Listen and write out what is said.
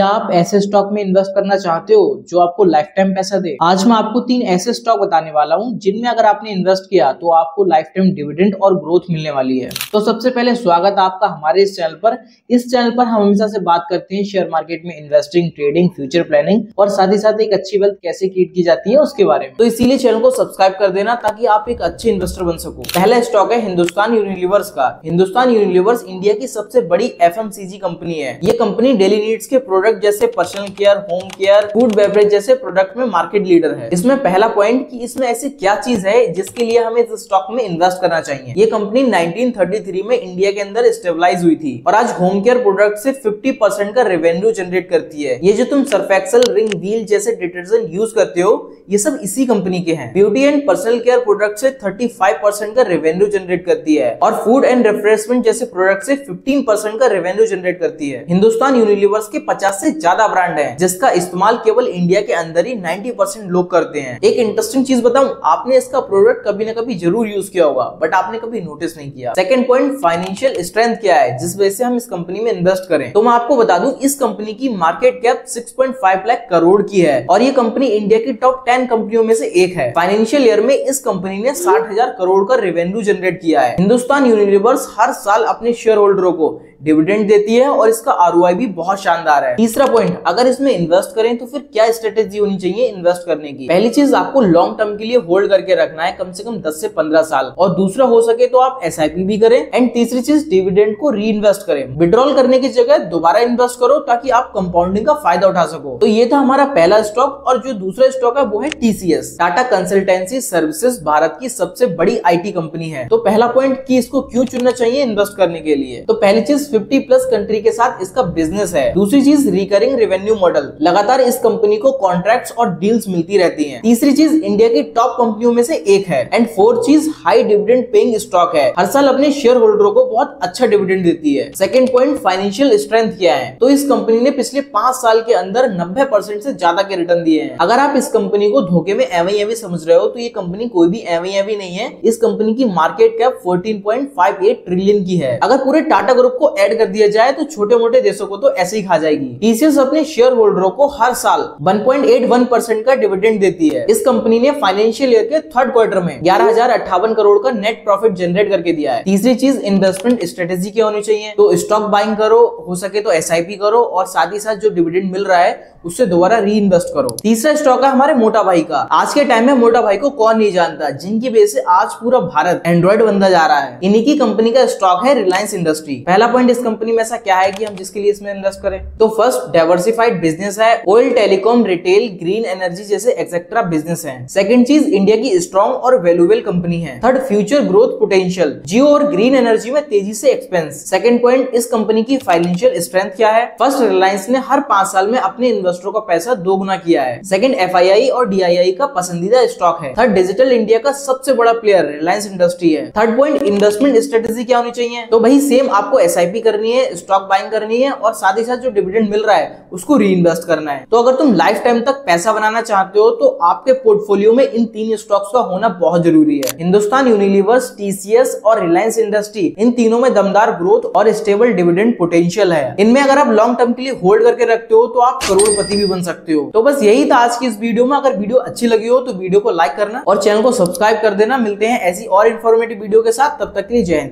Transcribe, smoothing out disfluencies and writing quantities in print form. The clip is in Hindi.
क्या आप ऐसे स्टॉक में इन्वेस्ट करना चाहते हो जो आपको लाइफ टाइम पैसा दे? आज मैं आपको 3 ऐसे स्टॉक बताने वाला हूं जिनमें अगर आपने इन्वेस्ट किया तो आपको लाइफ टाइम डिविडेंड और ग्रोथ मिलने वाली है। तो सबसे पहले स्वागत है आपका हमारे इस चैनल पर। इस चैनल पर हम हमेशा से बात करते हैं शेयर मार्केट में इन्वेस्टिंग, ट्रेडिंग, फ्यूचर प्लानिंग और साथ ही साथ एक अच्छी वेल्थ कैसे क्रिएट की जाती है उसके बारे में। तो इसीलिए चैनल को सब्सक्राइब कर देना ताकि आप एक अच्छे इन्वेस्टर बन सको। पहला स्टॉक है हिंदुस्तान यूनिलीवर्स का। हिंदुस्तान यूनिलीवर्स इंडिया की सबसे बड़ी FMCG कंपनी है। ये कंपनी डेली नीड्स के प्रोडक्ट जैसे personal care, home care, food beverage जैसे प्रोडक्ट में मार्केट लीडर है। इसमें पहला पॉइंट कि इसमें ऐसी क्या चीज है जिसके लिए हमें इस स्टॉक में इन्वेस्ट करना चाहिए। ये कंपनी 1933 में इंडिया के अंदर स्टेबलाइज हुई थी और आज होम केयर प्रोडक्ट से 50% का रेवेन्यू जनरेट करती है। ये जो तुम सर्फ एक्सेल, रिंग, व्हील जैसे डिटर्जेंट यूज करते हो ये सब इसी कंपनी के हैं। Beauty and personal care product से 35% का रेवेन्यू जनरेट करती है और फूड एंड रिफ्रेशमेंट जैसे प्रोडक्ट से 15% का रेवेन्यू जनरेट करती है। हिंदुस्तान यूनिलीवर्स के 50 से ज्यादा ब्रांड है जिसका इस्तेमाल केवल इंडिया के अंदर ही 90% लोग करते हैं। एक इंटरेस्टिंग चीज बताऊं, आपने इसका प्रोडक्ट कभी ना कभी जरूर यूज किया होगा बट आपने कभी नोटिस नहीं किया। सेकंड पॉइंट, फाइनेंशियल स्ट्रेंथ क्या है जिस वजह से हम इस कंपनी में इन्वेस्ट करें। तो मैं आपको बता दूं इस कंपनी की मार्केट कैप 6.5 लाख करोड़ की है और ये कंपनी इंडिया की टॉप 10 कंपनियों में से एक है। फाइनेंशियल ईयर में इस कंपनी ने 60,000 करोड़ का रेवेन्यू जनरेट किया है। हिंदुस्तान यूनिलीवर्स हर साल अपने शेयर होल्डरों को डिविडेंड देती है और इसका ROI भी बहुत शानदार है। तीसरा पॉइंट, अगर इसमें इन्वेस्ट करें तो फिर क्या स्ट्रेटेजी होनी चाहिए इन्वेस्ट करने की। पहली चीज, आपको लॉन्ग टर्म के लिए होल्ड करके रखना है कम से कम 10 से 15 साल और दूसरा हो सके तो आप SIP भी करें। एंड तीसरी चीज, डिविडेंड को री इन्वेस्ट करें। विड्रॉल करने की जगह दोबारा इन्वेस्ट करो ताकि आप कंपाउंडिंग का फायदा उठा सको। तो ये था हमारा पहला स्टॉक और जो दूसरा स्टॉक है वो है TCS, Tata consultancy services, Bharat की सबसे बड़ी IT कंपनी है। तो पहला पॉइंट कि इसको क्यों चुनना चाहिए इन्वेस्ट करने के लिए, तो पहली चीज 50+ कंट्री के साथ इसका बिजनेस है। दूसरी चीज, रिकरिंग रेवेन्यू मॉडल, लगातार इस कंपनी को कॉन्ट्रैक्ट्स और डील्स मिलती रहती हैं। तीसरी चीज, इंडिया की टॉप कंपनियों में से एक है। एंड फोर्थ चीज, हाई डिविडेंड पेइंग स्टॉक है, हर साल अपने शेयर होल्डरों को बहुत अच्छा डिविडेंड देती है। सेकंड पॉइंट, फाइनेंशियल स्ट्रेंथ क्या है, तो इस कंपनी ने पिछले 5 साल के अंदर 90% से ज्यादा के रिटर्न दिए हैं। अगर आप इस कंपनी को धोखे में एवं समझ रहे हो तो ये कंपनी कोई भी एवं नहीं है। इस कंपनी की मार्केट कैप 14.58 ट्रिलियन की है। अगर पूरे टाटा ग्रुप को ऐड कर दिया जाए तो छोटे मोटे देशों को तो ऐसे ही खा जाएगी। TCS अपने शेयर होल्डरों को हर साल 1.81% का डिविडेंड देती है। इस कंपनी ने फाइनेंशियल ईयर के थर्ड क्वार्टर में 11,058 करोड़ का नेट प्रॉफिट जनरेट करके दिया है। तीसरी चीज, इन्वेस्टमेंट स्ट्रेटेजी क्या होनी चाहिए, तो स्टॉक बाइंग करो, हो सके तो SIP करो और साथ ही साथ जो डिविडेंड मिल रहा है उससे दोबारा री इन्वेस्ट करो। तीसरा स्टॉक है हमारे मोटा भाई का। आज के टाइम में मोटा भाई को कौन नहीं जानता, जिनकी वजह से आज पूरा भारत एंड्रॉइड बनता जा रहा है। इन्हीं की कंपनी का स्टॉक है रिलायंस इंडस्ट्री। पहला पॉइंट, इस कंपनी में ऐसा क्या है कि हम जिसके लिए इसमें इन्वेस्ट करें, तो फर्स्ट, डाइवर्सिफाइड बिजनेस है। Oil, telecom, retail, green energy जैसे एक्सेट्रा बिजनेस है। सेकंड चीज, इंडिया की स्ट्रॉन्ग और वैल्यूएबल कंपनी है। थर्ड, फ्यूचर ग्रोथ पोटेंशियल, जियो और ग्रीन एनर्जी में तेजी से एक्सपेंस। सेकंड पॉइंट, इस कंपनी की फाइनेंशियल स्ट्रेंथ क्या है। फर्स्ट, रिलायंस ने हर 5 साल में अपने इन्वेस्टरों का पैसा 2 गुना किया है। सेकंड, FII और DII का पसंदीदा स्टॉक है। थर्ड, डिजिटल इंडिया का सबसे बड़ा प्लेयर रिलायंस इंडस्ट्री है। थर्ड पॉइंट, इन्वेस्टमेंट स्ट्रेटेजी क्या होनी चाहिए, तो भाई सेम आपको SIP करनी है, स्टॉक बाइंग करनी है और साथ ही साथ जो डिविडेंड मिल रहा है उसको री इन्वेस्ट करना है। तो अगर तुम लाइफ टाइम तक पैसा बनाना चाहते हो तो आपके पोर्टफोलियो में इन 3 स्टॉक्स का होना बहुत जरूरी है। हिंदुस्तान यूनिलीवर्स, TCS और रिलायंस इंडस्ट्री, इन तीनों में दमदार ग्रोथ और स्टेबल डिविडेंड पोटेंशियल है। इनमें अगर आप लॉन्ग टर्म के लिए होल्ड करके रखते हो तो आप करोड़पति भी बन सकते हो। तो बस यही था आज की इस वीडियो में। अगर वीडियो अच्छी लगी हो तो वीडियो को लाइक करना और चैनल को सब्सक्राइब कर देना। मिलते हैं ऐसी और इन्फॉर्मेटिव वीडियो के साथ, तब तक के लिए जय हिंद।